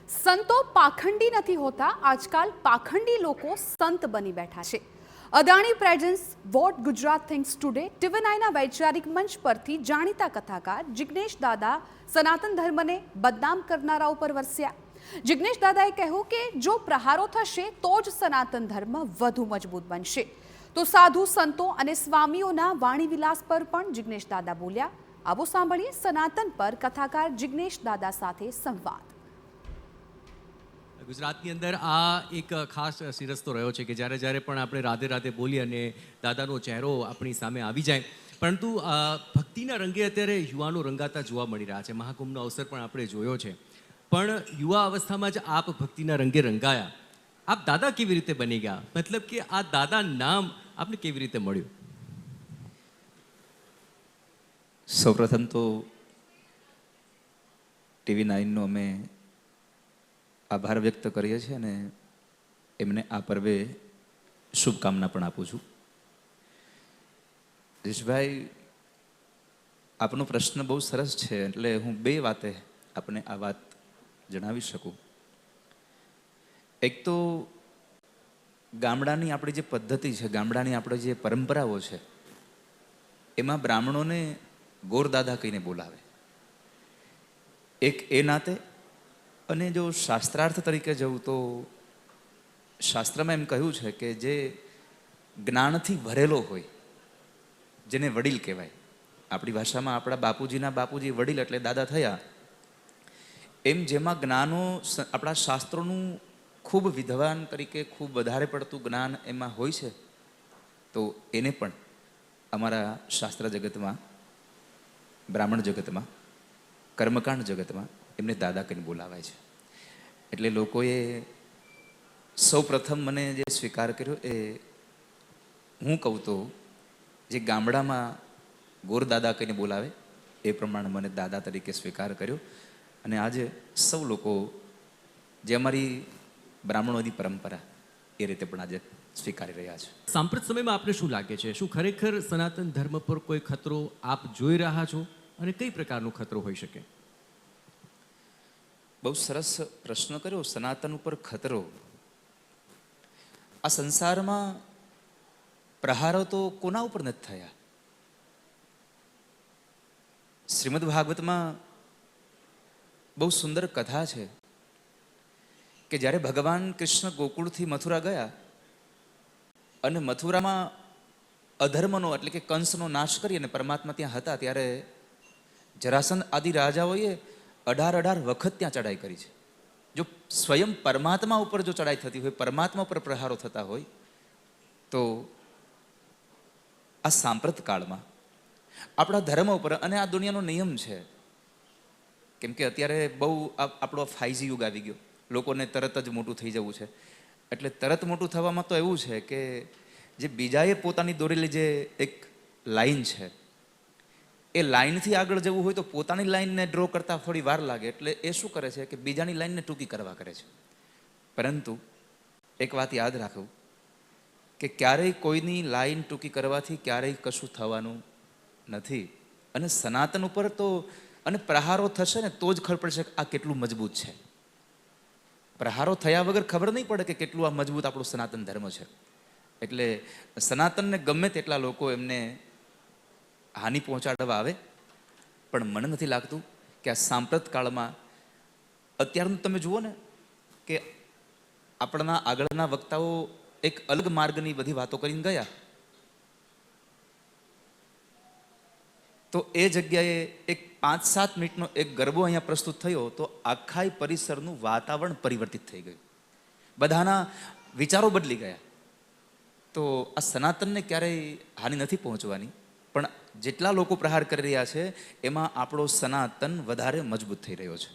સંતો પાખંડી નથી હોતા. આજકાલ પાખંડી લોકો સંત બની બેઠા છે. Adani presents what Gujarat thinks today ટીવી9ના વૈચારિક મંચ પરથી જાણીતા કથાકાર જિગ્નેશ દાદા સનાતન ધર્મને બદનામ કરનારા ઉપર વરસ્યા. જિગ્નેશ દાદાએ કહ્યું કે જો પ્રહારો થશે તો જ સનાતન ધર્મ વધુ મજબૂત બનશે. તો સાધુ સંતો અને સ્વામીઓના વાણી વિલાસ પર પણ જિગ્નેશ દાદા બોલ્યા. આવો સાંભળીએ સનાતન પર કથાકાર જિગ્નેશ દાદા સાથે સંવાદ. ગુજરાતની અંદર આ એક ખાસ સિરસ્તો રહ્યો છે કે જ્યારે જ્યારે પણ આપણે રાધે રાધે બોલીએ અને દાદાનો ચહેરો આપણી સામે આવી જાય, પરંતુ ભક્તિના રંગે અત્યારે યુવાનો રંગાતા જોવા મળી રહ્યા છે. મહાકુંભનો અવસર પણ આપણે જોયો છે, પણ યુવા અવસ્થામાં જ આપ ભક્તિના રંગે રંગાયા. આપ દાદા કેવી રીતે બની ગયા? મતલબ કે આ દાદા નામ આપને કેવી રીતે મળ્યું? સૌપ્રથમ તો ટીવી9નો અમે આભાર વ્યક્ત કરીએ છીએ અને એમને આ પર્વે શુભકામના પણ આપું છું. જયેશભાઈ, આપનો પ્રશ્ન બહુ સરસ છે, એટલે હું બે વાતે આપને આ વાત જણાવી શકું. એક તો ગામડાની આપણી જે પદ્ધતિ છે, ગામડાની આપણી જે પરંપરાઓ છે, એમાં બ્રાહ્મણોને ગોરદાદા કહીને બોલાવે. એક એ નાતે, અને જો શાસ્ત્રાર્થ તરીકે જવું તો શાસ્ત્રમાં એમ કહ્યું છે કે જે જ્ઞાનથી ભરેલો હોય જેને વડીલ કહેવાય. આપણી ભાષામાં આપણા બાપુજીના બાપુજી વડીલ એટલે દાદા થયા. એમ જેમાં જ્ઞાનો, આપણા શાસ્ત્રોનું ખૂબ વિદ્વાન તરીકે ખૂબ વધારે પડતું જ્ઞાન એમાં હોય છે, તો એને પણ અમારા શાસ્ત્ર જગતમાં, બ્રાહ્મણ જગતમાં, કર્મકાંડ જગતમાં એમને દાદા કહીને બોલાવાય છે. એટલે લોકોએ સૌ પ્રથમ મને જે સ્વીકાર કર્યો એ હું કહું તો જે ગામડામાં ગોરદાદા કહીને બોલાવે એ પ્રમાણે મને દાદા તરીકે સ્વીકાર કર્યો. અને આજે સૌ લોકો જે અમારી બ્રાહ્મણોની પરંપરા એ રીતે પણ આજે સ્વીકારી રહ્યા છે. સાંપ્રત સમયમાં આપને શું લાગે છે? શું ખરેખર સનાતન ધર્મ પર કોઈ ખતરો આપ જોઈ રહ્યા છો, અને કઈ પ્રકારનો ખતરો હોઈ શકે? બહુ સરસ પ્રશ્ન કર્યો. સનાતન ઉપર ખતરો. આ સંસારમાં પ્રહારો તો કોના ઉપર નથી થયા? શ્રીમદ ભાગવતમાં બહુ સુંદર કથા છે કે જ્યારે ભગવાન કૃષ્ણ ગોકુળથી મથુરા ગયા અને મથુરામાં અધર્મનો એટલે કે કંસનો નાશ કરી અને પરમાત્મા ત્યાં હતા, ત્યારે જરાસંધ આદિ રાજાઓએ 18 વખત ત્યાં ચડાઈ કરી છે. જો સ્વયં પરમાત્મા ઉપર જો ચડાઈ થતી હોય, પરમાત્મા ઉપર પ્રહારો થતા હોય, તો આ સાંપ્રત કાળમાં આપણા ધર્મ ઉપર, અને આ દુનિયાનો નિયમ છે, કેમ કે અત્યારે બહુ આપણો 5G યુગ આવી ગયો, લોકોને તરત જ મોટું થઈ જવું છે. એટલે તરત મોટું થવામાં તો એવું છે કે જે બીજાએ પોતાની દોરેલી જે એક લાઈન છે, એ લાઈનથી આગળ જવું હોય તો પોતાની લાઈનને ડ્રો કરતાં થોડી વાર લાગે. એટલે એ શું કરે છે કે બીજાની લાઈનને ટૂંકી કરવા કરે છે. પરંતુ એક વાત યાદ રાખવું કે ક્યારેય કોઈની લાઈન ટૂંકી કરવાથી ક્યારેય કશું થવાનું નથી. અને સનાતન ઉપર તો અને પ્રહારો થશે ને તો જ ખબર પડશે કે આ કેટલું મજબૂત છે. પ્રહારો થયા વગર ખબર નહીં પડે કે કેટલું આ મજબૂત આપણું સનાતન ધર્મ છે. એટલે સનાતનને ગમે તેટલા લોકો એમને હાનિ પહોંચાડવા આવે, પણ મને નથી લાગતું કે આ સાંપ્રત કાળમાં, અત્યારનું તમે જુઓ ને કે આપણા આગળના વક્તાઓ એક અલગ માર્ગની બધી વાતો કરીને ગયા, તો એ જગ્યાએ એક 5-7 મિનિટનો એક ગરબો અહીંયા પ્રસ્તુત થયો તો આખા પરિસરનું વાતાવરણ પરિવર્તિત થઈ ગયું, બધાના વિચારો બદલી ગયા. તો આ સનાતનને ક્યારેય હાનિ નથી પહોંચવાની, પણ જેટલા લોકો પ્રહાર કરી રહ્યા છે એમાં આપણો સનાતન વધારે મજબૂત થઈ રહ્યો છે.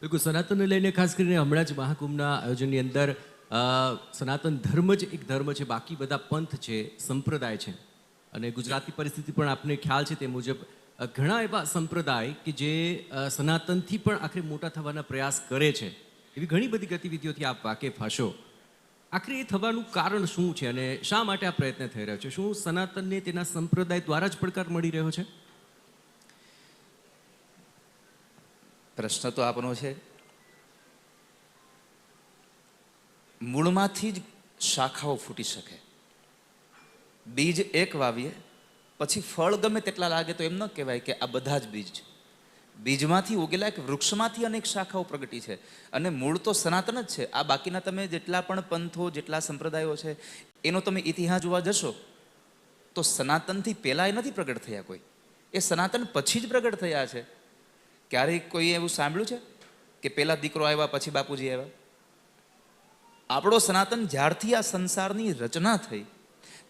બિલકુલ, સનાતનને લઈને ખાસ કરીને હમણાં જ મહાકુંભના આયોજનની અંદર સનાતન ધર્મ જ એક ધર્મ છે, બાકી બધા પંથ છે, સંપ્રદાય છે. અને ગુજરાતની પરિસ્થિતિ પણ આપને ખ્યાલ છે તે મુજબ ઘણા એવા સંપ્રદાય કે જે સનાતનથી પણ આખરે મોટા થવાના પ્રયાસ કરે છે. એવી ઘણી બધી ગતિવિધિઓથી આપ વાકેફ હશો. આખરે એ થવાનું કારણ શું છે અને શા માટે આ પ્રયત્ન થઈ રહ્યો છે? શું સનાતનને તેના સંપ્રદાય દ્વારા જ પડકાર મળી રહ્યો છે? પ્રશ્ન તો આપનો છે મૂળમાંથી જ શાખાઓ ફૂટી શકે. બીજ એક વાવીએ પછી ફળ ગમે તેટલા લાગે તો એમ ન કહેવાય કે આ બધા જ બીજ છે. બીજમાંથી ઉગેલા એક વૃક્ષમાંથી અનેક શાખાઓ પ્રગટી છે અને મૂળ તો સનાતન જ છે. આ બાકીના તમે જેટલા પણ પંથો, જેટલા સંપ્રદાયો છે એનો તમે ઇતિહાસ જોવા જશો તો સનાતનથી પહેલા એ નથી પ્રગટ થયા કોઈ, એ સનાતન પછી જ પ્રગટ થયા છે. ક્યારેય કોઈ એવું સાંભળ્યું છે કે પહેલા દીકરો આવ્યા પછી બાપુજી આવ્યા? આપણો સનાતન જ્યારથી આ સંસારની રચના થઈ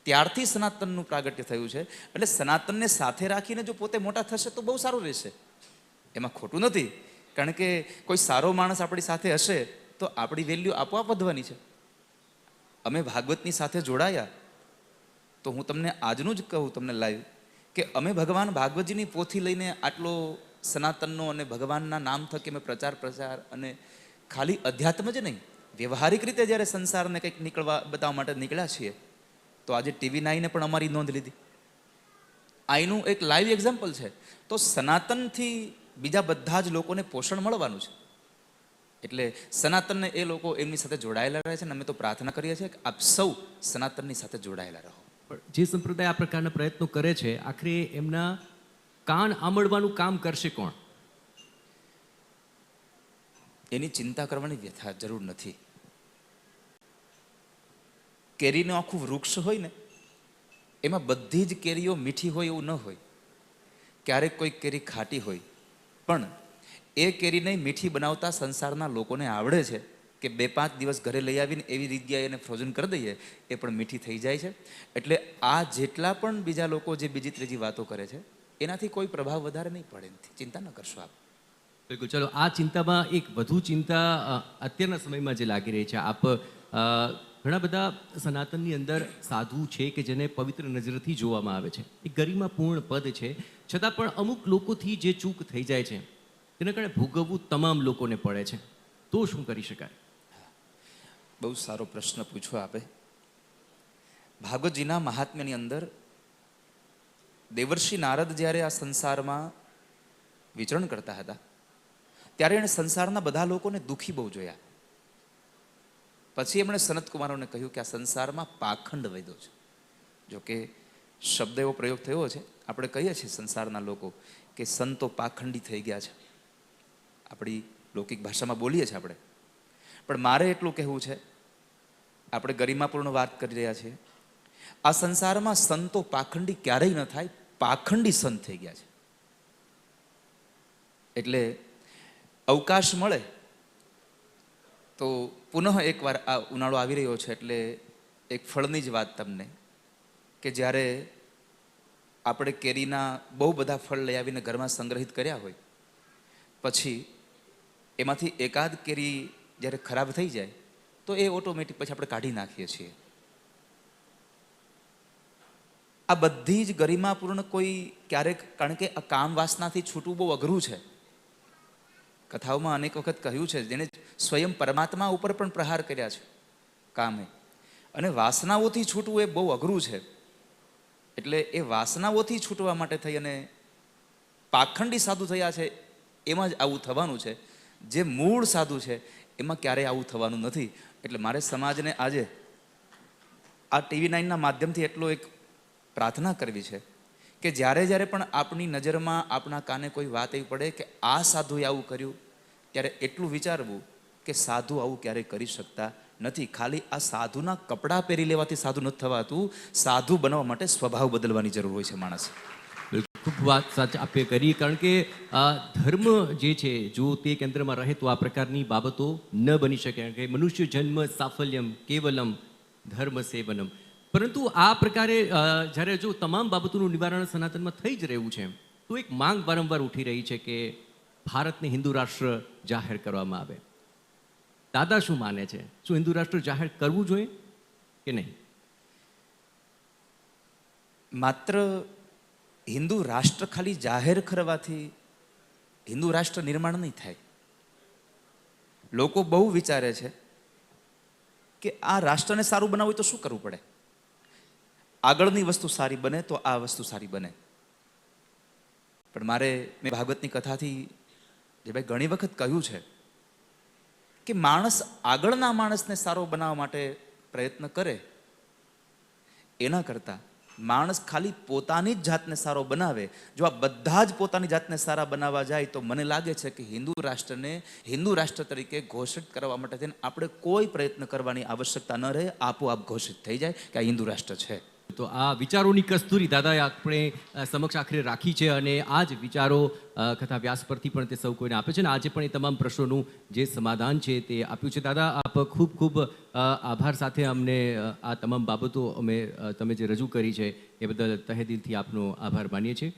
ત્યારથી સનાતનનું પ્રાગટ્ય થયું છે. એટલે સનાતનને સાથે રાખીને જો પોતે મોટા થશે તો બહુ સારું રહેશે, એમાં ખોટું નથી. કારણ કે કોઈ સારો માણસ આપણી સાથે હશે તો આપણી વેલ્યુ આપોઆપ વધવાની છે. અમે ભાગવતની સાથે જોડાયા તો હું તમને આજનું જ કહું તમને લાઈવ કે અમે ભગવાન ભાગવતજીની પોથી લઈને આટલો સનાતનનો અને ભગવાનના નામ થકી અમે પ્રચાર અને ખાલી અધ્યાત્મ જ નહીં, વ્યવહારિક રીતે જ્યારે સંસારને કંઈક બતાવવા માટે નીકળ્યા છીએ તો આજે TV9 પણ અમારી નોંધ લીધી. આનું એક લાઈવ એક્ઝામ્પલ છે. તો સનાતનથી બીજા બધા જ લોકોને પોષણ મળવાનું છે. એટલે સનાતનને એ લોકો એમની સાથે જોડાયેલા રહે છે અને અમે તો પ્રાર્થના કરીએ છીએ કે આપ સૌ સનાતનની સાથે જોડાયેલા રહો. પણ જે સંપ્રદાય આ પ્રકારના પ્રયત્નો કરે છે, આખરે એમના કાન આંબળવાનું કામ કરશે કોણ? એની ચિંતા કરવાની વ્યથા જરૂર નથી. કેરીનું આખું વૃક્ષ હોય ને એમાં બધી જ કેરીઓ મીઠી હોય એવું ન હોય. ક્યારેક કોઈ કેરી ખાટી હોય, પણ એ કેરીને મીઠી બનાવતા સંસારના લોકોને આવડે છે કે 2-5 દિવસ ઘરે લઈ આવીને એવી જગ્યાએ એને ફ્રોઝન કરી દઈએ એ પણ મીઠી થઈ જાય છે. એટલે આ જેટલા પણ બીજા લોકો જે બીજી ત્રીજી વાતો કરે છે એનાથી કોઈ પ્રભાવ વધારે નહીં પડે, એનાથી ચિંતા ન કરશો આપ. બિલકુલ. ચલો, આ ચિંતામાં એક વધુ ચિંતા અત્યારના સમયમાં જે લાગી રહી છે, આપ ઘણા બધા સનાતનની અંદર સાધુ છે કે જેને પવિત્ર નજરથી જોવામાં આવે છે, એ ગરિમાપૂર્ણ પદ છે, છતાં પણ અમુક લોકોથી જે ચૂક થઈ જાય છે તેના કારણે ભોગવવું તમામ લોકોને પડે છે. તો શું કરી શકાય? બહુ સારો પ્રશ્ન પૂછો આપે. ભાગવતજીના મહાત્મ્યની અંદર દેવર્ષિ નારદ જ્યારે આ સંસારમાં વિચરણ કરતા હતા ત્યારે એણે સંસારના બધા લોકોને દુઃખી બહુ જોયા. પછી એમણે સનત કુમારોને કહ્યું કે આ સંસારમાં પાખંડ વધ્યો છે. જોકે શબ્દ એવો પ્રયોગ થયો છે, આપણે કહીએ છીએ સંસારના લોકો કે સંતો પાખંડી થઈ ગયા છે, આપણી લૌકિક ભાષામાં બોલીએ છીએ આપણે. પણ મારે એટલું કહેવું છે, આપણે ગરિમાપૂર્ણ વાત કરી રહ્યા છીએ, આ સંસારમાં સંતો પાખંડી ક્યારેય ન થાય, પાખંડી સંત થઈ ગયા છે. એટલે અવકાશ મળે તો પુનઃ એકવાર આ ઉનાળો આવી રહ્યો છે એટલે એક ફળની જ વાત તમને, કે જ્યારે આપણે કેરીના બહુ બધા ફળ લઈ આવીને ઘરમાં સંગ્રહિત કર્યા હોય પછી એમાંથી એકાદ કેરી જ્યારે ખરાબ થઈ જાય તો એ ઓટોમેટિક પછી આપણે કાઢી નાખીએ છીએ. આ બધી જ ગરિમાપૂર્ણ કોઈ ક્યારેક, કારણ કે આ કામ વાસનાથી છૂટવું બહુ અઘરું છે. કથાઓમાં અનેક વખત કહ્યું છે, જેને સ્વયં પરમાત્મા ઉપર પણ પ્રહાર કર્યા છે કામે, અને વાસનાઓથી છૂટવું એ બહુ અઘરું છે. એટલે એ વાસનાઓથી છૂટવા માટે થઈ અને પાખંડી સાધુ થયા છે એમાં જ આવું થવાનું છે. જે મૂળ સાધુ છે એમાં ક્યારેય આવું થવાનું નથી. એટલે મારે સમાજને આજે આ TV9ના માધ્યમથી એટલો એક પ્રાર્થના કરવી છે કે જ્યારે જ્યારે પણ આપણી નજરમાં, આપણા કાને કોઈ વાત એવી પડે કે આ સાધુએ આવું કર્યું, ત્યારે એટલું વિચારવું કે સાધુ આવું ક્યારેય કરી શકતા નથી. ખાલી આ સાધુના કપડાં પહેરી લેવાથી સાધુ નથી થવાતું, સાધુ બનવા માટે સ્વભાવ બદલવાની જરૂર હોય છે માણસ. ખૂબ વાત સાચી આપે કરી. કારણ કે ધર્મ જે છે જો તે કેન્દ્રમાં રહે તો આ પ્રકારની બાબતો ન બની શકે. કારણ કે મનુષ્ય જન્મ સાફલ્યમ કેવલમ ધર્મ સેવનમ. પરંતુ આ પ્રકારે જ્યારે જો તમામ બાબતોનું નિવારણ સનાતનમાં થઈ જ રહ્યું છે તો એક માંગ વારંવાર ઉઠી રહી છે કે ભારતને હિન્દુ રાષ્ટ્ર જાહેર કરવામાં આવે. દાદા શું માને છે? શું હિન્દુ રાષ્ટ્ર જાહેર કરવું જોઈએ કે નહીં? માત્ર હિન્દુ રાષ્ટ્ર ખાલી જાહેર કરવાથી હિન્દુ રાષ્ટ્ર નિર્માણ નહીં થાય. લોકો બહુ વિચારે છે કે આ રાષ્ટ્રને સારું બનાવવું તો શું કરવું પડે, આગળની વસ્તુ સારી બને તો આ વસ્તુ સારી બને. પણ મેં ભાગવતની કથાથી જે ભાઈ ઘણી વખત કહ્યું છે કે માણસ આગળના માણસને સારો બનાવવા માટે પ્રયત્ન કરે એના કરતાં માણસ ખાલી પોતાની જ જાતને સારો બનાવે. જો આ બધા જ પોતાની જાતને સારા બનાવવા જાય તો મને લાગે છે કે હિન્દુ રાષ્ટ્રને હિન્દુ રાષ્ટ્ર તરીકે ઘોષિત કરવા માટે થઈને આપણે કોઈ પ્રયત્ન કરવાની આવશ્યકતા ન રહે, આપોઆપ ઘોષિત થઈ જાય કે આ હિન્દુ રાષ્ટ્ર છે. તો આ વિચારોની કસ્તુરી દાદાએ આપણે સમક્ષ આખરે રાખી છે અને આ જ વિચારો કથા વ્યાસ પરથી પણ તે સૌ કોઈને આપે છે અને આજે પણ એ તમામ પ્રશ્નોનું જે સમાધાન છે તે આપ્યું છે. દાદા, આપ ખૂબ ખૂબ આભાર સાથે અમને આ તમામ બાબતો તમે જે રજૂ કરી છે એ બદલ તહે દિલથી આપનો આભાર માનીએ છીએ.